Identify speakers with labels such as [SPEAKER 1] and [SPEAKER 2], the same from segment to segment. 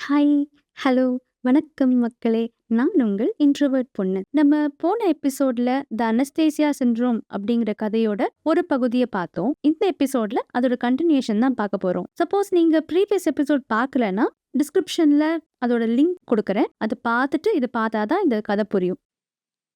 [SPEAKER 1] Hi, hello, வணக்கம் மக்களே! நான் உங்கள் இன்ட்ரோவர்ட் பொண்ணு. நம்ம போன எபிசோட்ல த அனஸ்தேசியா சிண்ட்ரோம் அப்படிங்கிற கதையோட ஒரு பகுதிய பார்த்தோம். இந்த எபிசோட்ல அதோட கன்டினியூஷன் தான் பார்க்க போறோம். சப்போஸ் நீங்க ப்ரீவியஸ் எபிசோட் பார்க்கலன்னா, டிஸ்கிரிப்ஷன்ல அதோட லிங்க் குடுக்குறேன். அத பார்த்துட்டு இத பார்த்தா தான் இந்த கதை புரியும்.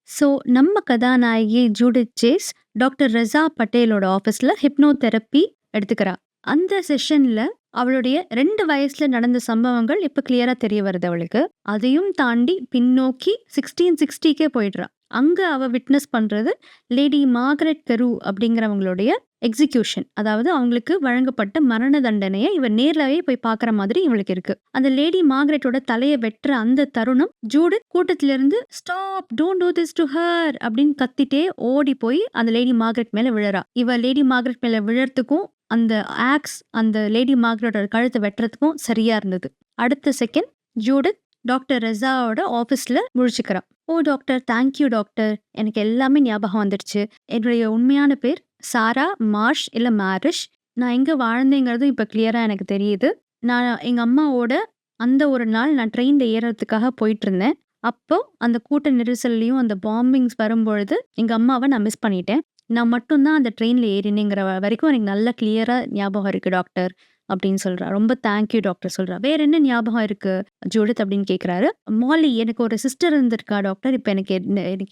[SPEAKER 1] ஸோ, நம்ம கதாநாயகி ஜூடித் சேஸ் டாக்டர் ரெசா பட்டேலோட ஆஃபீஸ்ல ஹிப்னோதெரப்பி எடுத்துக்கிறா. அந்த செஷன்ல அவளுடைய 2 வயசுல நடந்த சம்பவங்கள் இப்ப கிளியரா தெரிய வருது அவளுக்கு. அதையும் தாண்டி பின்னோக்கி 1660க்கே போயிடுறா. அங்க அவ விட்னஸ் பண்றது லேடி மார்கரெட் கெரு அப்படிங்கிறவங்களுடைய எக்ஸிகியூஷன். அதாவது அவங்களுக்கு வழங்கப்பட்ட மரண தண்டனைய இவ நேர்லயே போய் பார்க்குற மாதிரி இவளுக்கு இருக்கு. அந்த லேடி மார்கரெட்டோட தலைய வெட்டுற அந்த தருணம் ஜூடித் கூட்டத்திலிருந்து "stop! Don't do this to her" அப்படின்னு கத்திட்டே ஓடி போய் அந்த லேடி மார்கரெட் மேல விழறா. இவ லேடி மார்கரெட் மேல விழறதுக்கும் அந்த ஆக்ஸ் அந்த லேடி மார்கரெட்டோட கழுத்தை வெட்டுறதுக்கும் சரியா இருந்தது. அடுத்த செகண்ட் ஜூடித் டாக்டர் ரெசாவோட ஆஃபீஸ்ல முழிச்சுக்கிறா. "ஓ டாக்டர், தேங்க்யூ டாக்டர். எனக்கு எல்லாமே ஞாபகம் வந்துடுச்சு. என்னுடைய உண்மையான பேர் சாரா மார்ஷ் இல்ல மேரிஷ். நான் எங்க வாழ்ந்தேங்கிறது இப்ப கிளியரா எனக்கு தெரியுது. நான் எங்க அம்மாவோட அந்த ஒரு நாள் நான் ட்ரெயின்ல ஏறுறதுக்காக போயிட்டுருந்தேன். அப்போ அந்த கூட்ட நெரிசல்லயும் அந்த பாம்பிங்ஸ் வரும்பொழுது எங்க அம்மாவ நான் மிஸ் பண்ணிட்டேன். நான் மட்டும் தான் அந்த ட்ரெயின்ல ஏறினேங்கிற வரைக்கும் எனக்கு நல்லா கிளியரா ஞாபகம் இருக்கு டாக்டர்" அப்படின்னு சொல்றா. "ரொம்ப தேங்க்யூ டாக்டர்" சொல்றா. "வேற என்ன ஞாபகம் இருக்கு ஜூடித்?" அப்படின்னு கேட்குறாரு. "மாலி, எனக்கு ஒரு சிஸ்டர் இருந்திருக்கா டாக்டர். இப்ப எனக்கு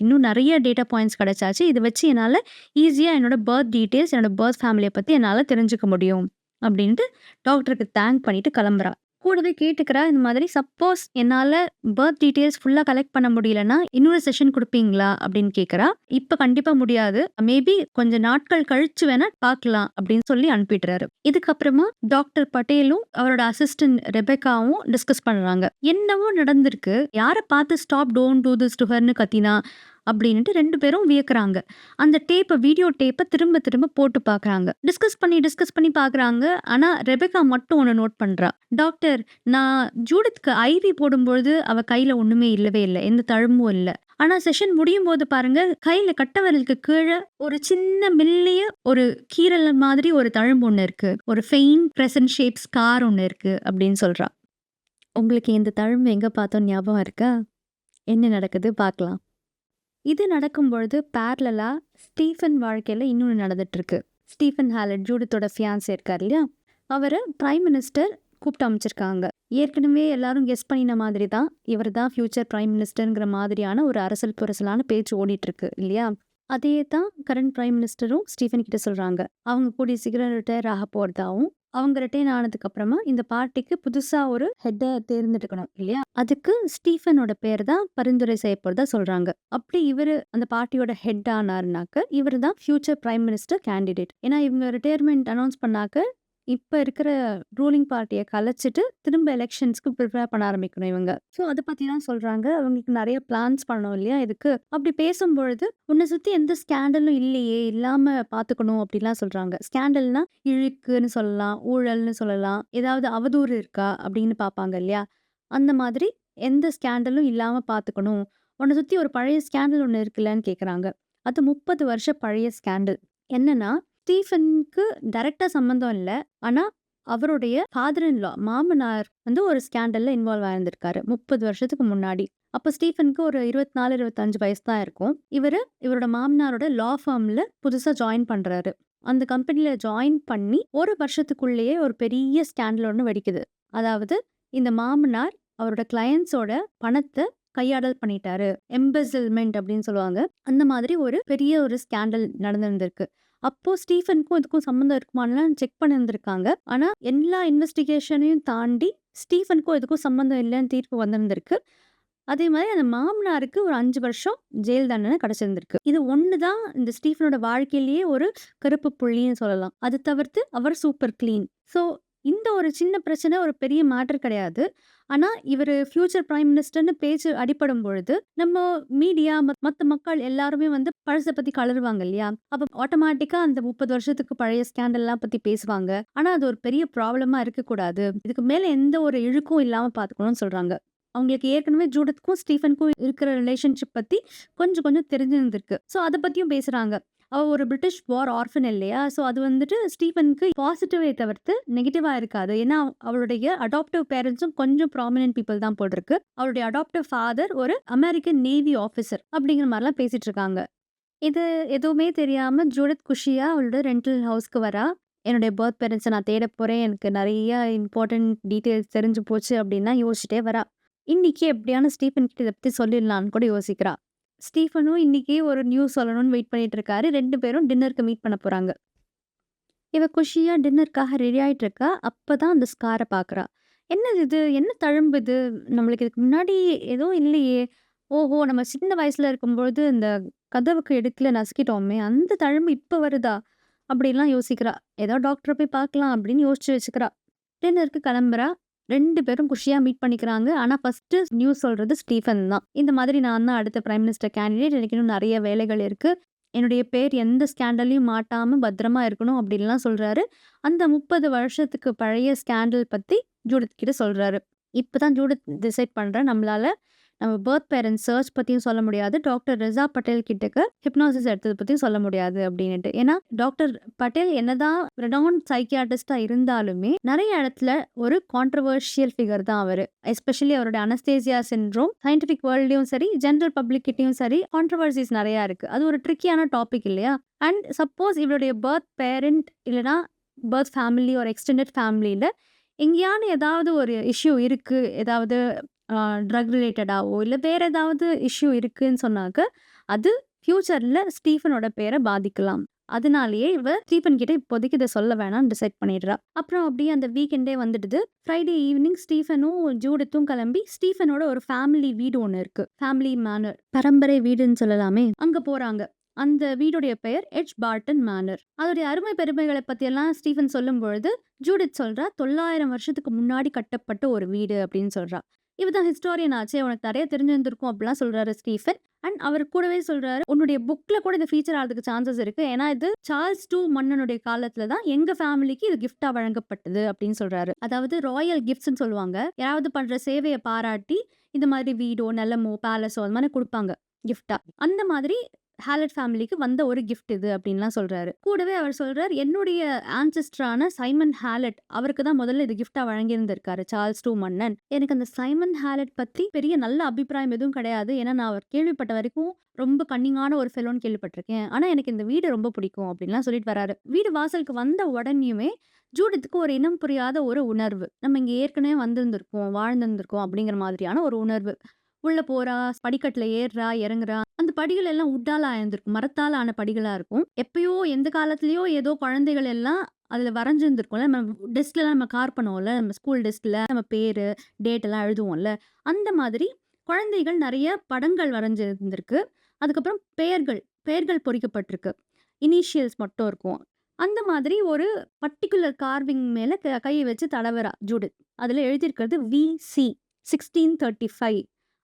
[SPEAKER 1] இன்னும் நெறைய டேட்டா பாயிண்ட்ஸ் கிடைச்சாச்சு. இத வச்சு என்னால ஈஸியா என்னோட பர்த் டீட்டெயில்ஸ், என்னோட பர்த் ஃபேமிலிய பத்தி என்னால தெரிஞ்சுக்க முடியும்" அப்படின்ட்டு டாக்டருக்கு தேங்க் பண்ணிட்டு கிளம்புறா. கூடவே கேட்டுக்கிறா, இந்த மாதிரி "சப்போஸ் என்னால பர்த் டீட்டெயில்ஸ் ஃபுல்லா கலெக்ட் பண்ண முடியலன்னா, இன்னொரு செஷன் குடுப்பீங்களா?" அப்படின்னு கேட்கிறா. "இப்ப கண்டிப்பா முடியாது. மேபி கொஞ்ச நாட்கள் கழிச்சு வேணா பார்க்கலாம்" அப்படின்னு சொல்லி அனுப்பிடுறாரு. இதுக்கப்புறமா டாக்டர் பட்டேலும் அவரோட அசிஸ்டன்ட் ரெபெக்காவும் டிஸ்கஸ் பண்றாங்க. என்னவோ நடந்திருக்கு. யார பார்த்து "stop! Don't do this to ஹர்ன்னு" கத்தினா அப்படின்ட்டு 2 பேரும் வியக்குறாங்க. அந்த வீடியோ டேப்ப திரும்ப திரும்ப போட்டு பார்க்குறாங்க. டிஸ்கஸ் பண்ணி பார்க்குறாங்க. ஆனா ரெபெக்கா மட்டும் ஒண்ணு நோட் பண்றா. "டாக்டர், நான் ஜூடித்க்கு ஐவி போடும்பொழுது அவ கையில ஒண்ணுமே இல்லவே இல்ல. எந்த தழும்பும் இல்ல. ஆனா செஷன் முடியும்போது பாருங்க, கையில கட்ட விரலுக்கு கீழ ஒரு சின்ன மெல்லிய ஒரு கீறல் மாதிரி ஒரு தழும்பு ஒண்ணு இருக்கு. ஒரு ஃபெயிண்ட் கிரெசன்ட் ஷேப் ஸ்கார் ஒண்ணு இருக்கு" அப்படின்னு சொல்றா. உங்களுக்கு இந்த தழும்பு எங்க பார்த்தோம் ஞாபகம் இருக்கா? என்ன நடக்குது பார்க்கலாம். இது நடக்கும்பொழுது பேரலலா ஸ்டீஃபன் வாழ்க்கையில இன்னொன்னு நடந்துட்டுருக்கு. ஸ்டீஃபன் ஹாலட், ஜூடித்தோட ஃபியான்ஸே இருக்கார் இல்லையா? அவர பிரைம் மினிஸ்டர் கூப்பிட்டு அமைச்சிருக்காங்க. ஏற்கனவே எல்லாரும் கெஸ் பண்ணின மாதிரி தான், இவர் தான் ஃபியூச்சர் பிரைம் மினிஸ்டர்ங்கிற மாதிரியான ஒரு அரசல் புரசலான பேச்சு ஓடிட்டுருக்கு இல்லையா? அதே தான் கரண்ட் பிரைம் மினிஸ்டரும் ஸ்டீஃபன் கிட்ட சொல்றாங்க. அவங்க கூடிய சீக்கிரம் ரிட்டையர் ஆக போறதாவும், அவங்க ரிட்டையர் ஆனதுக்கு அப்புறமா இந்த பார்ட்டிக்கு புதுசா ஒரு ஹெட்ட தேர்ந்தெடுக்கணும் இல்லையா? அதுக்கு ஸ்டீஃபனோட பேர் தான் பரிந்துரை செய்யப்படுறதா சொல்றாங்க. அப்படி இவரு அந்த பார்ட்டியோட ஹெட் ஆனாருனாக்க, இவரு தான் ஃபியூச்சர் பிரைம் மினிஸ்டர் கேண்டிடேட். ஏன்னா இவங்க ரிட்டையர்மெண்ட் அனௌன்ஸ் பண்ணாக்க, இப்ப இருக்கிற ரூலிங் பார்ட்டிய கலைச்சிட்டு திரும்ப எலெக்ஷன்ஸ்க்கு ப்ரிப்பேர் பண்ண ஆரம்பிக்கணும் இவங்க. ஸோ அத பத்தி தான் சொல்றாங்க. அவங்களுக்கு நெறைய பிளான்ஸ் பண்ணணும் இல்லையா இதுக்கு. அப்படி பேசும்பொழுது, "உன்ன சுத்தி எந்த ஸ்கேண்டலும் இல்லையே, இல்லாம பார்த்துக்கணும்" அப்படிலாம் சொல்றாங்க. ஸ்கேண்டல்னா இழுக்குன்னு சொல்லலாம், ஊழல்னு சொல்லலாம், ஏதாவது அவதூறு இருக்கா அப்படின்னு பார்ப்பாங்க இல்லையா? அந்த மாதிரி எந்த ஸ்கேண்டலும் இல்லாம பார்த்துக்கணும். "உன்ன சுத்தி ஒரு பழைய ஸ்கேண்டல் ஒண்ணு இருக்குல்லன்னு" கேட்குறாங்க. அது 30 வருஷ பழைய ஸ்கேண்டல். என்னன்னா, ஸ்டீஃபனுக்கு டைரக்ட்டா சம்மந்தம் இல்ல. ஆனா, அவருடைய ஃபாதர் இன் லா மாமனார் வந்து ஒரு ஸ்கேண்டல்ல இன்வால்வ் ஆயிருந்திருக்காரு 30 வருஷத்துக்கு முன்னாடி. அப்ப ஸ்டீஃபனுக்கு ஒரு 24, 25 வயசு தான் இருக்கும். இவரோட மாமனாரோட லா ஃபார்ம்ல புதுசா ஜாயின் பண்றாரு. அந்த கம்பெனில ஜாயின் பண்ணி 1 வருஷத்துக்குள்ளேயே ஒரு பெரிய ஸ்கேண்டல் ஒண்ணு வெடிக்குது. அதாவது இந்த மாமனார் அவரோட கிளையண்ட்ஸோட பணத்த கையாடல் பண்ணிட்டாரு. எம்பெசில்மென்ட் அப்படின்னு சொல்லுவாங்க. அந்த மாதிரி ஒரு பெரிய ஒரு ஸ்கேண்டல் நடந்திருந்திருக்கு. அப்போ ஸ்டீஃபனுக்கும் இதுக்கும் சம்மந்தம் இருக்குமான்னுலாம் செக் பண்ணியிருந்திருக்காங்க. ஆனா, எல்லா இன்வெஸ்டிகேஷனையும் தாண்டி ஸ்டீஃபனுக்கும் இதுக்கும் சம்மந்தம் இல்லன்னு தீர்ப்பு வந்திருந்திருக்கு. அதே மாரி அந்த மாமனாருக்கு ஒரு 5 வருஷம் ஜெயில் தண்டனை கிடைச்சிருந்திருக்கு. இது ஒண்ணு தான் இந்த ஸ்டீஃபனோட வாழ்க்கையிலேயே ஒரு கருப்பு புள்ளின்னு சொல்லலாம். அது தவிர்த்து அவர் சூப்பர் கிளீன். ஸோ இந்த ஒரு சின்ன பிரச்சனை ஒரு பெரிய மேட்டர் கிடையாது. ஆனா, இவரு ஃபியூச்சர் பிரைம் மினிஸ்டர்ன்னு பேச்சு அடிபடும் பொழுது, நம்ம மீடியா மத்த மக்கள் எல்லாருமே வந்து பழச பத்தி கலருவாங்க இல்லையா? அப்ப ஆட்டோமேட்டிக்கா அந்த 30 வருஷத்துக்கு பழைய ஸ்கேண்டல்லாம் பத்தி பேசுவாங்க. ஆனா, அது ஒரு பெரிய ப்ராப்ளமா இருக்கக்கூடாது. இதுக்கு மேல எந்த ஒரு இழுக்கும் இல்லாம பார்த்துக்கணும்னு சொல்றாங்க. அவங்களுக்கு ஏற்கனவே ஜூடித்க்கும், ஸ்டீஃபனுக்கும் இருக்கிற ரிலேஷன்ஷிப் பத்தி கொஞ்சம் கொஞ்சம் தெரிஞ்சிருந்திருக்கு. ஸோ, அத பத்தியும் பேசுறாங்க. அவ ஒரு பிரிட்டிஷ் வார் ஆர்ஃபன் இல்லையா? ஸோ அது வந்துட்டு ஸ்டீஃபனுக்கு பாசிட்டிவே தவிர்த்து நெகட்டிவா இருக்காது. ஏன்னா அவளுடைய அடாப்டிவ் பேரண்ட்ஸும் கொஞ்சம் ப்ராமினன்ட் பீப்பிள் தான் போலிருக்கு. அவளுடைய அடாப்டிவ் ஃபாதர் ஒரு அமெரிக்கன் நேவி ஆஃபீசர் அப்படிங்கிற மாரிலாம் பேசிட்டு இருக்காங்க. இது எதுவுமே தெரியாம ஜூடித் குஷியா அவளோட ரெண்டல் ஹவுஸ்க்கு வரா. என்னுடைய பர்த் பேரண்ட்ஸ நான் தேடப் போறேன். எனக்கு நெறைய இம்பார்ட்டன்ட் டீட்டெயில்ஸ் தெரிஞ்சு போச்சு அப்படின்லாம் யோசிச்சுட்டே வரா. இன்னைக்கு எப்படியான ஸ்டீஃபன் கிட்ட இத பத்தி சொல்லிடலான்னு கூட யோசிக்கிறா. ஸ்டீஃபனும் இன்னைக்கு ஒரு நியூஸ் சொல்லணும்னு வெயிட் பண்ணிட்டு இருக்காரு. 2 பேரும் டின்னருக்கு மீட் பண்ண போறாங்க. இவ குஷியா டின்னருக்காக ரெடி ஆயிட்டு இருக்கா. அப்பதான் அந்த ஸ்கார பார்க்குறா. என்னது இது? என்ன தழும்பு இது? நம்மளுக்கு இதுக்கு முன்னாடி எதுவும் இல்லையே! ஓஹோ! நம்ம சின்ன வயசுல இருக்கும்பொழுது இந்த கதவுக்கு இடுக்குல நசுக்கிட்டோமே! அந்த தழும்பு இப்ப வருதா? அப்படின்லாம் யோசிக்கிறா. ஏதோ டாக்டர போய் பார்க்கலாம் அப்படின்னு யோசிச்சு வச்சுக்கிறா. டின்னருக்கு கிளம்புறா. 2 பேரும் குஷியா மீட் பண்ணிக்கிறாங்க. ஆனா ஃபர்ஸ்ட்டு நியூஸ் சொல்றது ஸ்டீஃபன் தான். இந்த மாதிரி நான் தான் அடுத்த பிரைம் மினிஸ்டர் கேண்டிடேட். எனக்கு இன்னும் நெறைய வேலைகள் இருக்கு. என்னுடைய பேர் எந்த ஸ்கேண்டல்லயும் மாட்டாம பத்திரமா இருக்கணும் அப்படின்லாம் சொல்றாரு. அந்த 30 வருஷத்துக்கு பழைய ஸ்கேண்டல் பத்தி ஜூடித் கிட்ட சொல்றாரு. இப்பதான் ஜூடித் டிசைட் பண்றா நம்மளால நம்ம பர்த் பேரண்ட்ஸ் சர்ச் பத்தியும் சொல்ல முடியாது. டாக்டர் ரெசா பட்டேல் கிட்டக்க ஹிப்னாசிஸ் எடுத்தது பத்தியும் சொல்ல முடியாது அப்படின்னுட்டு. ஏன்னா டாக்டர் பட்டேல் என்னதான் ரெனவுன்ட் சைக்கியாட்ரிஸ்ட்டா இருந்தாலுமே நெறைய இடத்துல ஒரு கான்ட்ரோவர்ஷியல் ஃபிகர் தான் அவரு. எஸ்பெஷலி அவருடைய அனஸ்தேசியா சிண்ட்ரோம் சயின்டிஃபிக் வேர்ல்ட்லயும் சரி, ஜெனரல் பப்ளிக் கிட்டயும் சரி கான்ட்ரோவர்சிஸ் நெறைய இருக்கு. அது ஒரு ட்ரிக்கியான டாபிக் இல்லையா? அண்ட் சப்போஸ் இவருடைய பர்த் பேரண்ட் இல்லனா பர்த் ஃபேமிலி ஒரு எக்ஸ்டெண்டட் ஃபேமிலில எங்கேயான ஏதாவது ஒரு இஷ்யூ இருக்கு. ஏதாவது ட்ரக் ரிலேட்டடாவோ இல்ல வேற ஏதாவது இஷ்யூ இருக்குன்னு சொன்னாக்க, அது ஃபியூச்சர்ல ஸ்டீஃபனோட பேர பாதிக்கலாம். அதனாலேயே இவ ஸ்டீஃபன் கிட்ட இப்போதைக்கு இத சொல்ல வேணாம்னு டிசைட் பண்ணிடுறா. அப்புறம் அப்படியே அந்த வீக்கெண்டே வந்துடுது. ஃப்ரைடே ஈவினிங் ஸ்டீஃபனும் ஜூடித்தும் கிளம்பி ஸ்டீஃபனோட ஒரு ஃபேமிலி வீடு ஒண்ணு இருக்கு. ஃபேமிலி மேனர் பரம்பரை வீடுன்னு சொல்லலாமே. அங்க போறாங்க. அந்த வீடுடைய பெயர் எட்ஜ் பார்டன் மேனர். அதோடைய அருமை பெருமைகளை பத்தியெல்லாம் ஸ்டீஃபன் சொல்லும்பொழுது, ஜூடித் சொல்றா 900 வருஷத்துக்கு முன்னாடி கட்டப்பட்ட ஒரு வீடு அப்படின்னு சொல்றா. இவ தான் ஹிஸ்டாரியன் ஆச்சே! உனக்கு நெறைய தெரிஞ்சிருந்திருக்கும் அப்படிலாம் சொல்றாரு ஸ்டீஃபன். அண்ட் அவர் கூடவே சொல்றாரு, உன்னுடைய புக்ல கூட இது ஃபீச்சர் ஆறதுக்கு சான்சஸ் இருக்கு. ஏன்னா இது சார்ல்ஸ் 2 மன்னனுடைய காலத்துல தான் எங்க ஃபேமிலிக்கு இது கிஃப்ட்டா வழங்கப்பட்டது அப்படின்னு சொல்றாரு. அதாவது ராயல் கிஃப்ட்ஸ்ன்னு சொல்லுவாங்க. யாராவது பண்ற சேவைய பாராட்டி இந்த மாதிரி வீடோ, நிலமோ, பேலஸோ அது மாரி குடுப்பாங்க கிஃப்ட்டா. அந்த மாதிரி ஹாலட் ஃபேமிலிக்கு வந்த ஒரு கிஃப்ட் இது அப்படின்லாம் சொல்றாரு. கூடவே அவர் சொல்றாரு, என்னுடைய ஆன்செஸ்டரான சைமன் ஹாலட் அவருக்கு தான் முதல்ல இது கிஃப்ட்டா வழங்கியிருந்திருக்காரு சார்ல்ஸ் 2 மன்னன். எனக்கு அந்த சைமன் ஹாலட் பத்தி பெரிய நல்ல அபிப்பிராயம் எதுவும் கிடையாது. ஏன்னா நான் அவர் கேள்விப்பட்ட வரைக்கும் ரொம்ப கன்னிங்கான ஒரு ஃபெலோன்னு கேள்விப்பட்டிருக்கேன். ஆனா எனக்கு இந்த வீடு ரொம்ப பிடிக்கும் அப்படின்லாம் சொல்லிட்டு வராரு. வீடு வாசலுக்கு வந்த உடனேயுமே ஜூடித்துக்கு ஒரு இனம் புரியாத ஒரு உணர்வு. நம்ம இங்க ஏற்கனவே வந்திருந்திருக்கோம், வாழ்ந்திருந்திருக்கோம் அப்படிங்கிற மாதிரியான ஒரு உணர்வு. உள்ள போறா, படிக்கட்டுல ஏறுறா, இறங்குறா. அந்த படிகள் எல்லாம் வுட்டால ஆயிருந்திருக்கும். மரத்தால ஆன படிகளா இருக்கும். எப்பயோ எந்த காலத்திலயோ ஏதோ குழந்தைகள் எல்லாம் அதுல வரைஞ்சிருந்திருக்கும்ல. நம்ம டெஸ்க்லலாம் நம்ம பண்ணுவோம்ல. நம்ம ஸ்கூல் டெஸ்க்ல நம்ம பேரு, டேட் எல்லாம் எழுதுவோம்ல. அந்த மாதிரி குழந்தைகள் நெறைய படங்கள் வரைஞ்சிருந்திருக்கு. அதுக்கப்புறம் பெயர்கள் பொறிக்கப்பட்டிருக்கு. இனிஷியல்ஸ் மட்டும் இருக்கும். அந்த மாதிரி ஒரு பர்ட்டிகுலர் கார்விங் மேல கைய வச்சு தடவுறா ஜூடித். அதுல எழுதியிருக்கிறது விசி 1635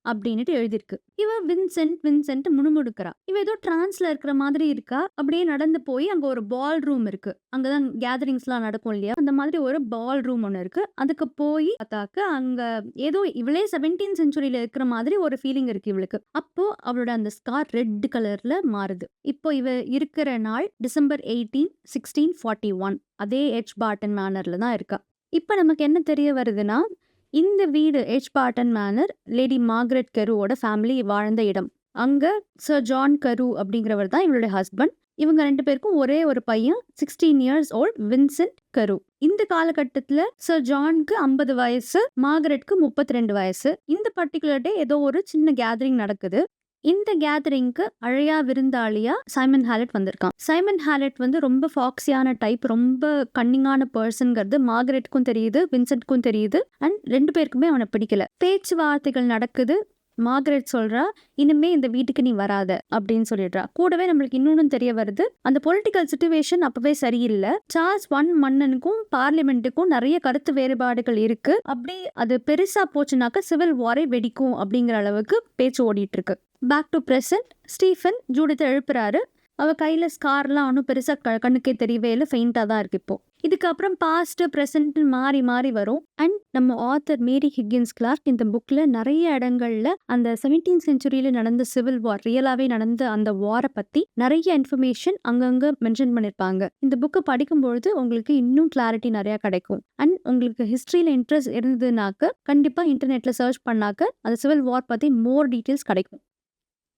[SPEAKER 1] அப்படின்னுட்டு எழுதியிருக்கு. இவ வின்சென்ட் முணுமுணுக்கிறா. இவ ஏதோ டிரான்ஸ்ல இருக்கிற மாதிரி இருக்கா. அப்படியே நடந்து போய் அங்க ஒரு பால் ரூம் இருக்கு. அங்கதான் கேதரிங்ஸ்லாம் நடக்கும் இல்லையா? அந்த மாதிரி ஒரு பால் ரூம் ஒண்ணு இருக்கு. அதுக்கு போய் பார்த்தாக்க அங்க ஏதோ இவளே 17th செஞ்சுரியில இருக்கிற மாதிரி ஒரு ஃபீலிங் இருக்கு இவளுக்கு. அப்போ அவளோட அந்த ஸ்கார் ரெட் கலர்ல மாறுது. இப்போ இவ இருக்கிற நாள் டிசம்பர் 18, 1641. அதே எட்ஜ் பார்டன் மேனர்ல தான் இருக்கா. இப்ப நமக்கு என்ன தெரிய வருதுன்னா, இந்த வீடு Edge Barton manor lady Margaret கருவோட ஃபேமிலி வாழ்ந்த இடம். அங்க சர் ஜான் கரு அப்படிங்கிறவர் தான் இவளுடைய ஹஸ்பண்ட். இவங்க 2 பேருக்கும் ஒரே ஒரு பையன் 16 இயர்ஸ் ஓல்ட் வின்சென்ட் கரு. இந்த காலகட்டத்துல சர் ஜானுக்கு 50 வயசு, மார்கரெட்க்கு 32 வயசு. இந்த பர்டிகுலர் டே ஏதோ ஒரு சின்ன கேதரிங் நடக்குது. இந்த கேதரிங்க்கு அழையா விருந்தாளியா சைமன் ஹாலட் வந்திருக்கான். சைமன் ஹாலட் வந்து ரொம்ப ஃபாக்ஸியான டைப், ரொம்ப கன்னிங்கான பர்சன்ங்கிறது மார்கரெட்க்கும் தெரியுது, வின்சென்ட்க்கும் தெரியுது. அண்ட் 2 பேருக்குமே அவனை பிடிக்கல. பேச்சுவார்த்தைகள் நடக்குது. மார்கரெட் சொல்றா, இனிமே இந்த வீட்டுக்கு நீ வராத அப்படின்னு சொல்லிடுறா. கூடவே நம்மளுக்கு இன்னொன்னு தெரிய வருது, அந்த பொலிட்டிக்கல் சிச்சுவேஷன் அப்பவே சரியில்லை. சார்ல்ஸ் 1 மன்னனுக்கும் பார்லிமெண்ட்டுக்கும் நிறைய கருத்து வேறுபாடுகள் இருக்கு. அப்படி அது பெருசா போச்சுனாக்க சிவில் வாரே வெடிக்கும் அப்படிங்கிற அளவுக்கு பேச்சு ஓடிட்டு இருக்கு. Back to present. ஸ்டீஃபன் ஜூடித்தை எழுப்புறாரு. அவ கையில ஸ்கார்லாம் ஒன்றும் பெருசா கண்ணுக்கே தெரியவே இல்லை, ஃபெயிண்டா தான் இருக்கு இப்போ. இதுக்கப்புறம் பாஸ்ட், பிரசன்ட் மாறி மாறி வரும். அண்ட் நம்ம ஆத்தர் மேரி ஹிக்கின்ஸ் கிளார்க் இந்த புக்ல நெறைய இடங்கள்ல அந்த 17th செஞ்சுரியில நடந்த சிவில் வார், ரியலாவே நடந்த அந்த வார பத்தி நெறைய இன்ஃபர்மேஷன் அங்கங்க மென்ஷன் பண்ணியிருப்பாங்க. இந்த புக்க படிக்கும்பொழுது உங்களுக்கு இன்னும் கிளாரிட்டி நெறைய கிடைக்கும். அண்ட் உங்களுக்கு ஹிஸ்டரியில இன்ட்ரெஸ்ட் இருந்ததுனாக்க, கண்டிப்பா இன்டர்நெட்ல சர்ச் பண்ணாக்க அந்த சிவில் வார் பத்தி மோர் டீட்டெயில்ஸ் கிடைக்கும்.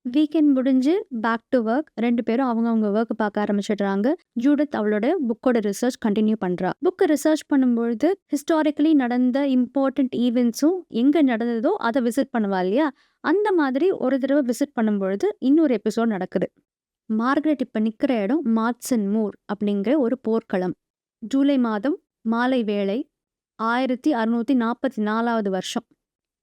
[SPEAKER 1] வீக்கெண்ட் முடிஞ்சு பேக் டு ஒர்க் 2 பேரும் அவங்க ஒர்க் பார்க்க ஆரம்பிச்சிடுறாங்க. ஜூடித் அவளோட புக்கோட ரிசர்ச் கண்டினியூ பண்றா. புக்க ரிசர்ச் பண்ணும்பொழுது ஹிஸ்டாரிக்கலி நடந்த இம்பார்ட்டன்ட் ஈவெண்ட்ஸும் எங்க நடந்ததோ அதை விசிட் பண்ணுவா இல்லையா? அந்த மாதிரி ஒரு தடவை விசிட் பண்ணும்பொழுது இன்னொரு எபிசோட் நடக்குது. மார்கரெட் இப்ப நிக்கிற இடம் மார்ட்சன் மூர் அப்படிங்கிற ஒரு போர்க்களம். ஜூலை மாதம் மாலை வேளை 1644வது வருஷம்.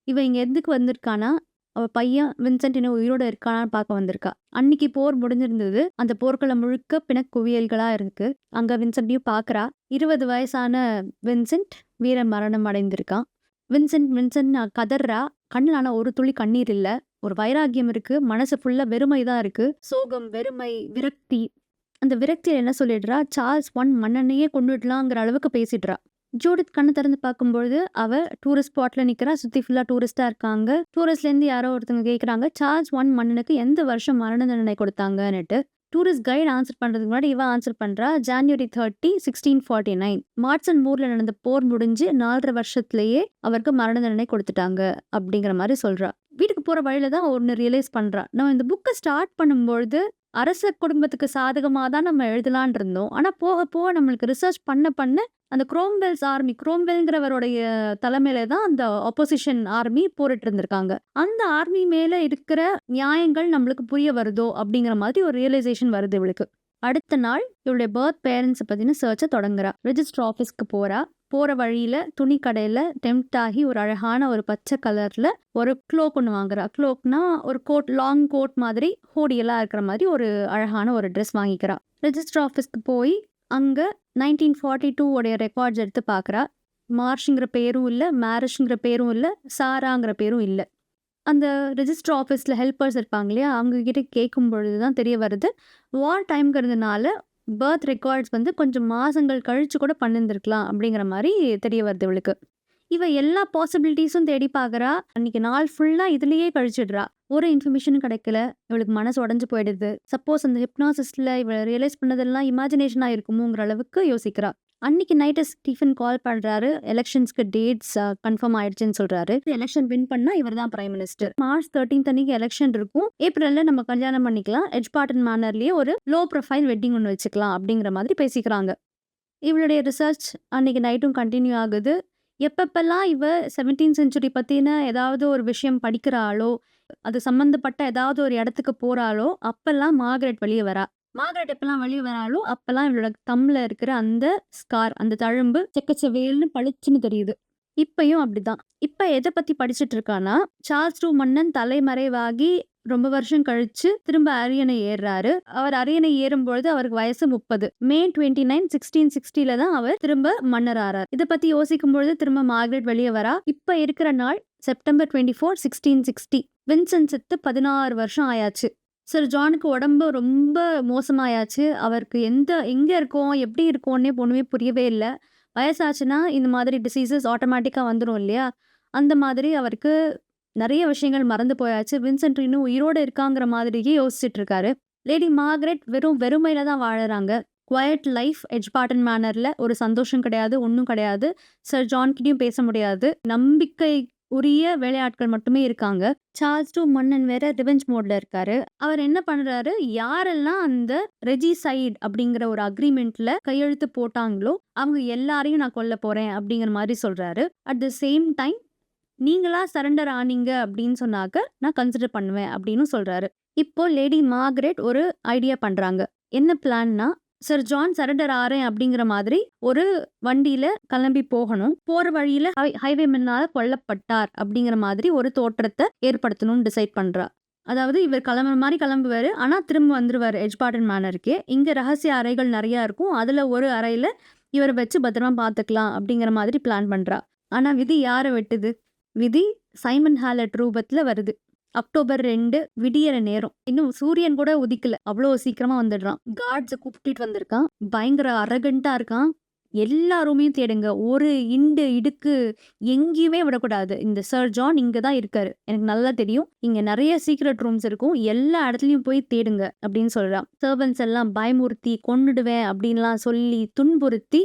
[SPEAKER 1] இவ இங்க எதுக்கு வந்திருக்கானா, அவ பையன் வின்சென்ட் இன்னும் உயிரோட இருக்கானான்னு பார்க்க வந்திருக்கா. அன்னைக்கு போர் முடிஞ்சிருந்தது. அந்த போர்க்களம் முழுக்க பிணக்குவியல்களா இருக்கு. அங்க வின்சென்ட்டையும் பார்க்கறா. 20 வயசான வின்சென்ட் வீர மரணம் அடைந்திருக்கான். வின்சென்ட் கதறா. கண்ணுல ஆனா ஒரு துளி கண்ணீர் இல்ல. ஒரு வைராகியம் இருக்கு. மனசு ஃபுல்லா வெறுமை தான் இருக்கு. சோகம், வெறுமை, விரக்தி. அந்த விரக்தியில என்ன சொல்லிடுறா, சார்ல்ஸ் I மன்னனையே கொன்னுடலாங்கிற அளவுக்கு பேசிடுறா. ஜூடித் கண்ணு திறந்து பார்க்கும்பொழுது அவ டூரிஸ்ட் ஸ்பாட்ல நிக்கிறா. சுத்தி ஃபுல்லா டூரிஸ்டா இருக்காங்க. டூரிஸ்ட்ல இருந்து யாரோ ஒருத்தங்க கேக்குறாங்க, சார்ல்ஸ் I மன்னனுக்கு எந்த வருஷம் மரண தண்டனை கொடுத்தாங்கன்னுட்டு. டூரிஸ்ட் கைடு ஆன்சர் பண்றதுக்கு முன்னாடி இவ ஆன்சர் பண்றா, ஜான்வரி 30, 1649. மார்ட்சன் மூர்ல நடந்த போர் முடிஞ்சு 4.5 வருஷத்துலயே அவருக்கு மரண தண்டனை கொடுத்துட்டாங்க அப்படிங்கிற மாதிரி சொல்றா. வீட்டுக்கு போற வழியில தான் ஒன்னு ரியலைஸ் பண்றா. நம்ம இந்த புக்கை ஸ்டார்ட் பண்ணும்பொழுது அரச குடும்பத்துக்கு சாதகமா தான் நம்ம எழுதலான் இருந்தோம். ஆனா போக போக நம்மளுக்கு ரிசர்ச் பண்ண அந்த குரோம்வெல்ங்கிறவருடைய தலைமையில தான் அந்த ஆப்போசிஷன் ஆர்மி போரிட்டு இருந்திருக்காங்க. அந்த ஆர்மி மேல இருக்கிற நியாயங்கள் நம்மளுக்கு புரிய வருதோ அப்படிங்கிற மாதிரி ஒரு ரியலைசேஷன் வருது இவளுக்கு. அடுத்த நாள் இவளுடைய பர்த் பேரண்ட்ஸை பத்தின சர்ச்சை தொடங்குறா. ரெஜிஸ்டர் ஆஃபீஸ்க்கு போறா. போற வழியில துணி கடையில டெம்ப்ட் ஆகி ஒரு அழகான ஒரு பச்சை கலர்ல ஒரு க்ளோக் ஒன்று வாங்குறா. க்ளோக்னா ஒரு கோட், லாங் கோட் மாதிரி ஹோடியெல்லாம் இருக்கிற மாதிரி ஒரு அழகான ஒரு ட்ரெஸ் வாங்கிக்கிறா. ரெஜிஸ்டர் ஆஃபீஸ்க்கு போய் அங்க 1942 உடைய ரெக்கார்ட்ஸ் எடுத்து பார்க்குறா. மார்ஷ்ங்கிற பேரும் இல்லை, மேரிஷ்ங்கிற பேரும் இல்லை, சாராங்கிற பேரும் இல்லை. அந்த ரெஜிஸ்டர் ஆஃபீஸில் ஹெல்ப்பர்ஸ் இருப்பாங்க இல்லையா, அவங்க கிட்ட கேட்கும் பொழுது தான் தெரிய வருது, வார் டைம்ங்கிறதுனால பர்த் ரெக்கார்ட்ஸ் கொஞ்சம் மாதங்கள் கழிச்சு கூட பண்ணியிருந்திருக்கலாம் அப்படிங்கிற மாதிரி தெரிய வருது இவளுக்கு. இவ எல்லா பாசிபிலிட்டிஸும் தேடி பார்க்குறா. அன்னைக்கு நாள் ஃபுல்லாக இதுலேயே கழிச்சிடுறா. ஒரு இன்ஃபர்மேஷனும் கிடைக்கல. இவளுக்கு மனசு உடஞ்சு போயிடுது. சப்போஸ் அந்த ஹிப்னாசிஸ்டில் இவளை ரியலைஸ் பண்ணதெல்லாம் இமேஜினேஷனாக இருக்குமோங்கிற அளவுக்கு யோசிக்கிறா. அன்னைக்கு நைட்டு ஸ்டீஃபன் கால் பண்ணுறாரு. எலெக்ஷன்ஸ்க்கு டேட்ஸ் கன்ஃபார்ம் ஆயிடுச்சுன்னு சொல்கிறாரு. எலெக்ஷன் வின் பண்ணால் இவர் தான் பிரைம் மினிஸ்டர். மார்ச் 13 அன்னைக்கு எலெக்ஷன் இருக்கும். ஏப்ரலில் நம்ம கல்யாணம் பண்ணிக்கலாம். எட்ஜ்பார்டன் மேனர்லேயே ஒரு லோ ப்ரொஃபைல் வெட்டிங் ஒன்று வச்சுக்கலாம் அப்படிங்கிற மாதிரி பேசிக்கிறாங்க. இவளுடைய ரிசர்ச் அன்னைக்கு நைட்டும் கண்டினியூ ஆகுது. எப்பப்பெல்லாம் இவ 17th செஞ்சுரி பற்றின ஏதாவது ஒரு விஷயம் படிக்கிறாளோ, அது சம்மந்தப்பட்ட ஏதாவது ஒரு இடத்துக்கு போகிறாளோ, அப்பெல்லாம் மார்கரெட் வெளியே வரா. மார்கரெட் எப்பெல்லாம் வெளியே வராளோ அப்பெல்லாம் இவளோட தம்ல இருக்கிற அந்த ஸ்கார், அந்த தழும்பு செக்கச்சவேல்னு பளிச்சுன்னு தெரியுது. இப்பயும் அப்படிதான். இப்ப எதை பத்தி படிச்சுட்டு இருக்கானா, சார்ல்ஸ் II மன்னன் தலைமறைவாகி ரொம்ப வருஷம் கழிச்சு திரும்ப அரியணை ஏறுறாரு. அவர் அரியணை ஏறும்பொழுது அவருக்கு வயசு 30. மே 29, 1660 தான் அவர் திரும்ப மன்னர் ஆறார். இதை பத்தி யோசிக்கும் பொழுது திரும்ப மார்கரெட் வெளியே வரா. இப்ப இருக்கிற நாள் செப்டம்பர் 24, 1660. வின்சென்ட் செத்து 16 வருஷம் ஆயாச்சு. சர் ஜானுக்கு உடம்பு ரொம்ப மோசமாயாச்சு. அவருக்கு எங்க இருக்கோம், எப்படி இருக்கோன்னே ஒண்ணுமே புரியவே இல்லை. வயசாச்சுன்னா இந்த மாதிரி டிசீசஸ் ஆட்டோமேட்டிக்காக வந்துடும் இல்லையா? அந்த மாதிரி அவருக்கு நிறைய விஷயங்கள் மறந்து போயாச்சு. வின்சென்ட் இன்னும் உயிரோடு இருக்காங்கிற மாதிரியே யோசிச்சுட்டு இருக்காரு. லேடி மார்கரெட் வெறும் வெறுமையில தான் வாழறாங்க. குவயட் லைஃப், எட்ஜ்பார்டன் மேனர்ல ஒரு சந்தோஷம் கிடையாது, ஒன்றும் கிடையாது. சர் ஜான்கிட்டையும் பேச முடியாது. நம்பிக்கை உரிய வேலையாட்கள் மட்டுமே இருக்காங்க. சார்ல்ஸ் II மன்னன் வேற ரிவெஞ்ச் மோட்ல இருக்காரு. அவர் என்ன பண்றாரு, யாரெல்லாம் அந்த ரெஜிசைட் அப்படிங்கிற ஒரு அக்ரிமெண்ட்ல கையெழுத்து போட்டாங்களோ அவங்க எல்லாரையும் நான் கொல்ல போறேன் அப்படிங்கிற மாதிரி சொல்றாரு. அட் த சேம் டைம் நீங்களா சரண்டர் ஆனீங்க அப்படின்னு சொன்னாக்க நான் கன்சிடர் பண்ணுவேன் அப்படின்னு சொல்றாரு. இப்போ லேடி மார்கரெட் ஒரு ஐடியா பண்றாங்க. என்ன பிளான்னா, சர் ஜான் சரண்டர் ஆறேன் அப்படிங்கிற மாதிரி ஒரு வண்டியில கிளம்பி போகணும். போற வழியில ஹைவே மேனால கொல்லப்பட்டார் அப்படிங்கிற மாதிரி ஒரு தோற்றத்தை ஏற்படுத்தணும்னு டிசைட் பண்றா. அதாவது இவர் கிளம்புற மாதிரி கிளம்புவாரு, ஆனா திரும்ப வந்துருவாரு எட்ஜ்பார்டன் மேனருக்கே. இங்க ரகசிய அறைகள் நிறைய இருக்கும். அதுல ஒரு அறையில இவரை வச்சு பத்திரமா பாத்துக்கலாம் அப்படிங்கிற மாதிரி பிளான் பண்றா. ஆனா விதி யாரை வெட்டுது? விதி சைமன் ஹாலட் ரூபத்துல வருது. அக்டோபர் 2 விடியற நேரம். இன்னும் சூரியன் கூட உதிக்கல, அவ்வளோ சீக்கிரமா வந்துடுறான். கார்ட்ஸை கூப்பிட்டு வந்திருக்கான். பயங்கர அரகண்டா இருக்கான். எல்லா ரூமையும் தேடுங்க. ஒரு இடுக்கு எங்கேயுமே விடக்கூடாது. இந்த சர் ஜான் இங்க தான் இருக்காரு. எனக்கு நல்லா தெரியும். இங்க நெறைய சீக்ரெட் ரூம்ஸ் இருக்கும். எல்லா இடத்துலயும் போய் தேடுங்க அப்படின்னு சொல்றான். சர்வன்ட்ஸ் எல்லாம் பயமுறுத்தி கொன்னுடுவேன் அப்படின்லாம் சொல்லி துன்புறுத்தி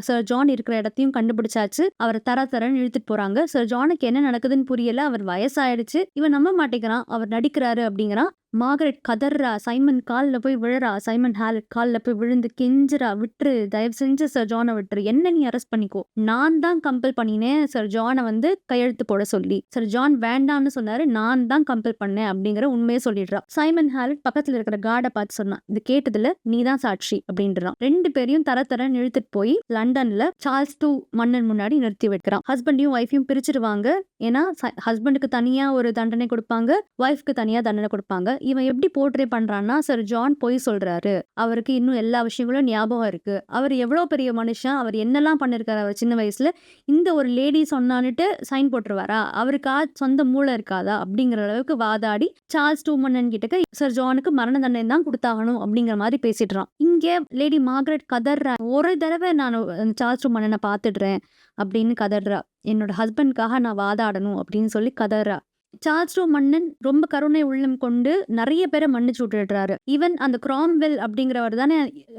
[SPEAKER 1] சர் ஜான் இருக்கிற இடத்தையும் கண்டுபிடிச்சாச்சு. அவரை தரன்னு இழுத்துட்டு போறாங்க. சர் ஜானுக்கு என்ன நடக்குதுன்னு புரியல. அவர் வயசாயிடுச்சு. இவன் நம்ப மாட்டேங்கிறான். அவர் நடிக்கிறாரு அப்படிங்கிறான். மார்கரெட் கதர்றா. சைமன் கால்ல போய் விழறா. சைமன் ஹாலட் கால்ல போய் விழுந்து கெஞ்சுறா, விட்டுரு, தயவு செஞ்சு சர் ஜானை விட்டுரு, என்ன நீ அரெஸ்ட் பண்ணிக்கோ, நான் தான் கம்பல் பண்ணினேன் சர் ஜானை வந்து கையெழுத்து போட சொல்லி. சர் ஜான் வேண்டான்னு சொன்னாரு, நான் தான் கம்பல் பண்ணேன் அப்படிங்கிற உண்மையை சொல்லிடுறான். சைமன் ஹாலட் பக்கத்துல இருக்கிற கார்டை பார்த்து சொன்னான், இது கேட்டதுல நீ தான் சாட்சி அப்படின்றான். 2 பேரையும் தரன்னு இழுத்துட்டு போய் லண்டன்ல சார்ல்ஸ் II மன்னன் முன்னாடி நிறுத்தி வைக்கிறான். ஹஸ்பண்டையும் ஒய்ஃபையும் பிரிச்சிருவாங்க. ஏன்னா ஹஸ்பண்டுக்கு தனியா ஒரு தண்டனை கொடுப்பாங்க, ஒய்ஃப்க்கு தனியா தண்டனை கொடுப்பாங்க. இவன் எப்படி போர்ட்ரே பண்றான்னா, சர் ஜான் பொய் சொல்றாரு, அவருக்கு இன்னும் எல்லா விஷயங்களும் ஞாபகம் இருக்கு, அவர் எவ்வளவு பெரிய மனுஷன், அவர் என்னெல்லாம் பண்ணிருக்காரு அவர் சின்ன வயசுல, இந்த ஒரு லேடி சொன்னான்னுட்டு சைன் போட்டுருவாரா, அவருக்கா சொந்த மூளை இருக்காதா அப்படிங்கிற அளவுக்கு வாதாடி சார்ல்ஸ் II மன்னன் கிட்ட சர் ஜானுக்கு மரண தண்டனை தான் கொடுத்தாகணும் அப்படிங்கிற மாதிரி பேசிடுறான். இங்க லேடி மார்கரெட் கதர்றா, ஒரு தடவை நான் சார்ல்ஸ் II மன்னனை பாத்துடுறேன் அப்படின்னு கதர்றா, என்னோட ஹஸ்பண்ட்காக நான் வாதாடணும் அப்படின்னு சொல்லி கதர்றா. சார்ல்ஸ் II மன்னன் ரொம்ப கருணை உள்ளம் கொண்டு நிறைய பேரை மன்னிச்சு விட்டுடுறாரு. ஈவன் அந்த கிராம்வெல் அப்படிங்கிறவர் தானே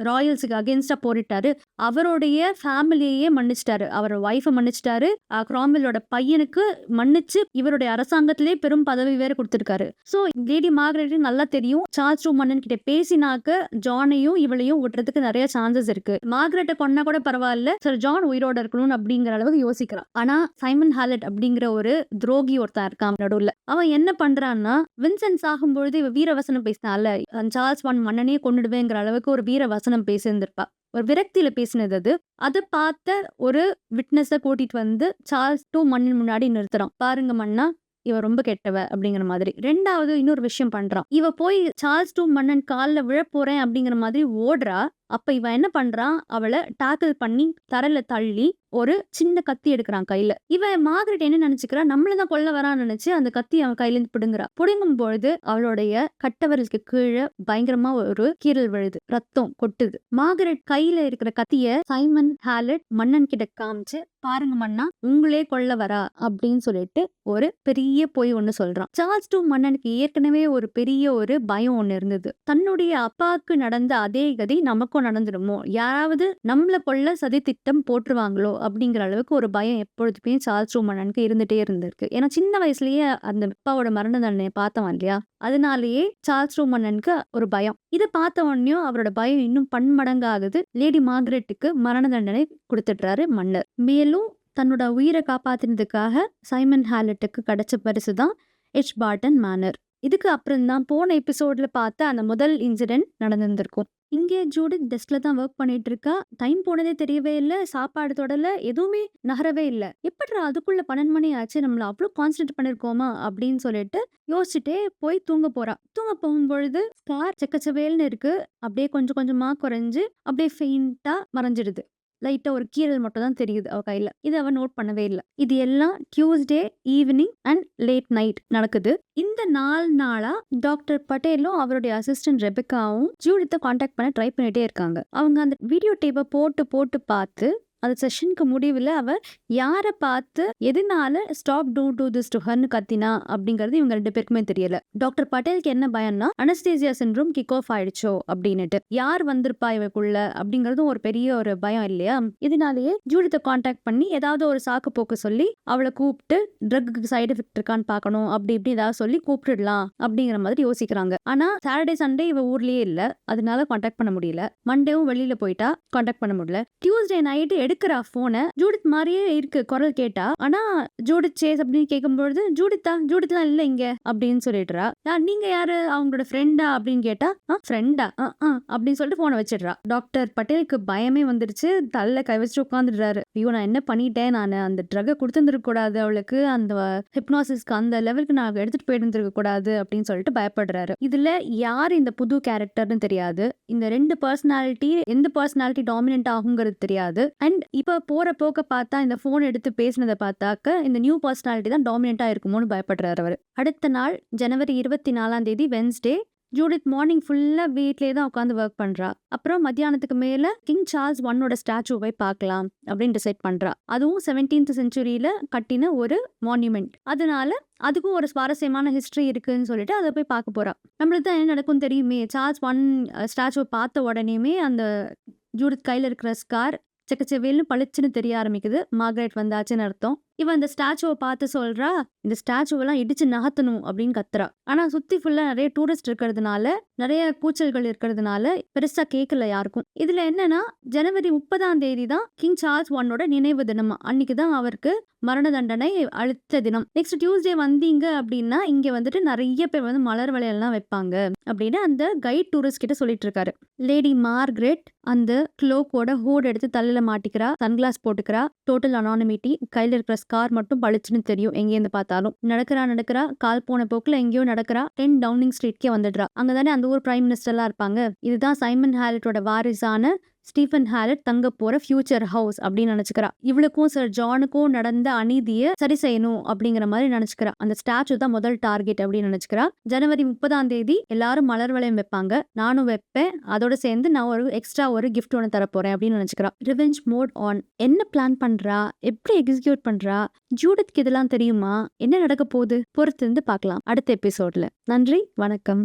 [SPEAKER 1] ராயல்ஸுக்கு அகேன்ஸ்டா போரிட்டாரு, அவருடைய ஃபேமிலியே மன்னிச்சிட்டாரு. அவர் ஒய்ஃபை மன்னிச்சிட்டாரு. கிராம்வெல்லோட பையனுக்கு மன்னிச்சு இவருடைய அரசாங்கத்திலே பெரும் பதவி வேற கொடுத்திருக்காரு. சோ லேடி மார்கரெட்டுக்கு நல்லா தெரியும், சார்ல்ஸ் II மன்னன் கிட்ட பேசினாக்க ஜானையும் இவளையும் விட்டுறதுக்கு நிறைய சான்சஸ் இருக்கு. மார்கரெட்டை கொன்னா கூட பரவாயில்ல, சர் ஜான் உயிரோட இருக்கணும் அப்படிங்கிற அளவுக்கு யோசிக்கிறான். ஆனா சைமன் ஹாலட் அப்படிங்கிற ஒரு துரோகி ஒருத்தன் இருக்கான் நடுவுல. அவன் என்ன பண்றான்னா, வின்சென்ட் ஆகும்பொழுது இவ வீரவசனம் பேசினால, சார்ல்ஸ் I மன்னனே கொன்னுடுவேங்கிற அளவுக்கு ஒரு வீரவசனம் பேசியிருந்திருப்பா. ஒரு விரக்தியில பேசினது அது. அதை பார்த்த ஒரு விட்னஸை கூட்டிட்டு வந்து சார்ல்ஸ் II மன்னன் முன்னாடி நிறுத்துறான். பாருங்க மன்னா, இவ ரொம்ப கெட்டவ அப்படிங்கிற மாதிரி. 2வது இன்னொரு விஷயம் பண்றான். இவ போய் சார்ல்ஸ் II மன்னன் கால்ல விழப்போறேன் அப்படிங்கிற மாதிரி ஓடுறா. அப்ப இவன் என்ன பண்றான், அவளை டாக்கிள் பண்ணி தரையில தள்ளி ஒரு சின்ன கத்தி எடுக்கிறான் கையில. இவன் மார்கரெட் என்ன நினைச்சுக்கிறா, நம்மளதான் கொல்ல வரான்னு நினைச்சு அந்த கத்தி அவன் கையில இருந்து பிடுங்குறா. பிடுங்கும் பொழுது அவளுடைய கட்டவரலுக்கு கீழே பயங்கரமா ஒரு கீறல் விழுது, ரத்தம் கொட்டுது. மார்கரெட் கையில இருக்கிற கத்திய சைமன் ஹாலட் மன்னன் கிட்ட காமிச்சு, பாருங்க மன்னா, உங்களே கொல்ல வரா அப்படின்னு சொல்லிட்டு ஒரு பெரிய பொய் ஒண்ணு சொல்றான். சார்ல்ஸ் II மன்னனுக்கு ஏற்கனவே ஒரு பெரிய ஒரு பயம் ஒண்ணு இருந்தது. தன்னுடைய அப்பாவுக்கு நடந்த அதே கதி நமக்கும் நடந்துடுமோ, யாராவது நம்மள கொல்ல சதி திட்டம் போட்டுருவாங்களோ அப்படிங்கிற அளவுக்கு ஒரு பயம் எப்பொழுதுமே சார்ல்ஸ் II மன்னனுக்கு இருந்துட்டே இருந்திருக்கு. ஏன்னா சின்ன வயசுலயே அந்த அப்பாவோட மரண தண்டனையை பார்த்தவன் இல்லையா, அதனாலேயே சார்ல்ஸ் II மன்னனுக்கு ஒரு பயம். இதை பார்த்த உடனேயும் அவரோட பயம் இன்னும் பன்மடங்காகுது. லேடி மார்கரெட்டுக்கு மரண தண்டனை கொடுத்துடுறாரு மன்னர். மேலும் தன்னோட உயிரை காப்பாத்தினதுக்காக சைமன் ஹாலட்டுக்கு கிடைச்ச பரிசு தான் எட்ஜ்பார்டன் மேனர். இதுக்கு அப்புறம் தான் போன எபிசோட்ல பார்த்த அந்த முதல் இன்சிடென்ட் நடந்திருந்திருக்கும். இங்கே ஜூடித் டெஸ்க்ல தான் ஒர்க் பண்ணிட்டு இருக்கா. டைம் போனதே தெரியவே இல்லை, சாப்பாடு தொடல, எதுவுமே நகரவே இல்லை. எப்படிடா அதுக்குள்ள 12 மணி ஆச்சு, நம்மள அவ்வளோ கான்சென்ட்ரேட் பண்ணிருக்கோமா அப்படின்னு சொல்லிட்டு யோசிச்சுட்டே போய் தூங்க போறா. தூங்க போகும்பொழுது ஸ்கார் செக்கச்சவேல்னு இருக்கு, அப்படியே கொஞ்சம் கொஞ்சமா குறைஞ்சு அப்படியே ஃபெயிண்டா மறைஞ்சிடுது. லைட்டா ஒரு கீறல் மட்டும் தான் தெரியுது அவ கையில. இது அவ நோட் பண்ணவே இல்லை. இது எல்லாம் Tuesday evening and late night நடக்குது. இந்த 4 நாளா டாக்டர் பட்டேலும் அவருடைய அசிஸ்டன்ட் ரெபெக்காவும் ஜூடித்தை காண்டாக்ட் பண்ண ட்ரை பண்ணிட்டே இருக்காங்க. அவங்க அந்த வீடியோ டேப்பை போட்டு பார்த்து அந்த செஷனுக்கு முடிவில் அவ யாரை பார்த்து எதனால stop don't do this to ஹர்னு கத்தினா அப்படிங்கிறது இவங்க 2 பேருக்குமே தெரியல. டாக்டர் பட்டேலுக்கு என்ன பயம்னா, அனஸ்தேசியா சிண்ட்ரோம் கிக் ஆஃப் ஆயிடுச்சோ அப்படின்னுட்டு, யார் வந்திருப்பா இவக்குள்ள அப்படிங்கறதும் ஒரு பெரிய ஒரு பயம் இல்லையா. இதனாலேயே ஜூடித்தை காண்டாக்ட் பண்ணி ஏதாவது ஒரு சாக்கு போக்கு சொல்லி அவளை கூப்பிட்டு ட்ரக்கு சைடு எஃபெக்ட் இருக்கான்னு பார்க்கணும் அப்படி இப்படி ஏதாவது சொல்லி கூப்பிட்டுடலாம் அப்படிங்கிற மாதிரி யோசிக்கிறாங்க. ஆனா சாட்டர்டே சண்டே இவ ஊர்லயே இல்ல, அதனால காண்டாக்ட் பண்ண முடியல. மண்டேவும் வெளியில போயிட்டா, காண்டாக்ட் பண்ண முடியல. டியூஸ்டே நைட்டு எடுக்கிற போனை ஜூடித் மாதிரியே இருக்கு குரல் கேட்டா. ஆனா ஜூடித் சேஸ் அப்படின்னு கேட்கும்பொழுது, ஜூடித்லாம் இல்ல இங்க அப்படின்னு சொல்லிடுறா. நீங்க யாரு, அவங்களோட ஃப்ரெண்டா அப்படின்னு கேட்டா, ஃப்ரெண்டா அப்படின்னு சொல்லிட்டு போனை வச்சிடுறா. டாக்டர் பட்டேலுக்கு பயமே வந்துருச்சு, தள்ள கை வச்சு உட்காந்துடுறாரு. ஐயோ நான் என்ன பண்ணிட்டேன், நான் அந்த ட்ரக்கை கொடுத்துருக்க கூடாது, அவளுக்கு அந்த ஹிப்னாசிஸ்க்கு அந்த லெவலுக்கு நான் எடுத்துட்டு போயிருந்திருக்க கூடாது அப்படின்னு சொல்லிட்டு பயப்படுறாரு. இதுல யார் இந்த புது கேரக்டர்னு தெரியாது, இந்த 2 பர்சனாலிட்டி எந்த பர்சனாலிட்டி டாமினன்ட் ஆகுங்கிறது தெரியாது. அண்ட் இப்ப போற போக்க பார்த்தா இந்த போன் எடுத்து பேசினதை பார்த்தாக்க இந்த நியூ பர்சனாலிட்டி தான் டாமினண்டா இருக்குமோன்னு பயப்படுறாரு அவர். அடுத்த நாள் ஜனவரி 24 வென்ஸ்டே ஜூடித் மார்னிங் ஃபுல்லா வீட்லயே தான் உட்காந்து ஒர்க் பண்றா. அப்புறம் மத்தியானத்துக்கு மேல கிங் சார்ல்ஸ் 1 ஸ்டாச்சுவை பார்க்கலாம் அப்படின்னு டிசைட் பண்றா. அதுவும் 17th செஞ்சுரியில கட்டின ஒரு மான்யூமெண்ட். அதனால அதுக்கும் ஒரு சுவாரஸ்யமான ஹிஸ்டரி இருக்குன்னு சொல்லிட்டு அதை போய் பார்க்க போறா. நம்மளுக்கு தான் என்ன நடக்கும் தெரியுமே. சார்ல்ஸ் 1 ஸ்டாச்சுவை பார்த்த உடனேயுமே அந்த ஜூடித் கையில இருக்கிற ஸ்கார் செக்கச்செவேல்னு பளிச்சுன்னு தெரிய ஆரம்பிக்குது. மார்கரெட் வந்தாச்சுன்னு அர்த்தம். இவன் அந்த ஸ்டாச்சுவை பார்த்து சொல்றா, இந்த ஸ்டாச்சுவெல்லாம் இடிச்சு நகர்த்தணும் அப்படின்னு கத்துறா. ஆனா சுத்தி ஃபுல்லா நிறைய டூரிஸ்ட் இருக்கிறதுனால, நிறைய கூச்சல்கள் இருக்கிறதுனால பெருசா கேட்கல யாருக்கும். இதுல என்னன்னா, ஜனவரி 30 தான் கிங் சார்ல்ஸ் 1 நினைவு தினமா. அன்னைக்கு தான் அவருக்கு மரண தண்டனை அளித்த தினம். நெக்ஸ்ட் டியூஸ்டே வந்தீங்க அப்படின்னா இங்க வந்துட்டு நிறைய பேர் வந்து மலர் வளையல்லாம் வைப்பாங்க அப்படின்னு அந்த கைட் டூரிஸ்ட் கிட்ட சொல்லிட்டு இருக்காரு. லேடி மார்கரெட் அந்த க்ளோக்கோட ஹூட் எடுத்து தலையில மாட்டிக்கிறா, சன்கிளாஸ் போட்டுக்கிறா, டோட்டல் அனானிமிட்டி. கையில இருக்கிற ஸ்கார் மட்டும் பளிச்சுன்னு தெரியும் எங்கேருந்து பார்த்தாலும். நடக்கிறா, கால் போன போக்குல எங்கேயோ நடக்கிறா. 10 டவுனிங் ஸ்ட்ரீட்கே வந்துடுறா. அங்கதானே அந்த ஊர் பிரைம் மினிஸ்டர்லாம் இருப்பாங்க. இதுதான் சைமன் ஹேலட்டோட வாரிசான ஸ்டீஃபன் ஹேலட் தங்க போற ஃபியூச்சர் ஹவுஸ் அப்படின்னு நினைச்சுக்கிறா. இவளுக்கும் சர் ஜானுக்கும் நடந்த அநீதியை சரி செய்யணும் அப்படிங்கிற மாதிரி நினைச்சுக்கிறா. அந்த ஸ்டாச்சு தான் முதல் டார்கெட் அப்படின்னு நினைச்சுக்கிறா. ஜனவரி 30 எல்லாரும் மலர் வளையம் வைப்பாங்க, நானும் வைப்பேன். அதோட சேர்ந்து நான் ஒரு எக்ஸ்ட்ரா ஒரு கிஃப்ட் ஒன்று தரப்போறேன் அப்படின்னு நினைச்சுக்கிறா. Revenge mode on. என்ன பிளான் பண்றா, எப்படி எக்ஸிக்யூட் பண்றா, ஜூடித்க்கு இதெல்லாம் தெரியுமா, என்ன நடக்க போகுது, பொறுத்து இருந்து பார்க்கலாம் அடுத்த எபிசோட்ல. நன்றி, வணக்கம்.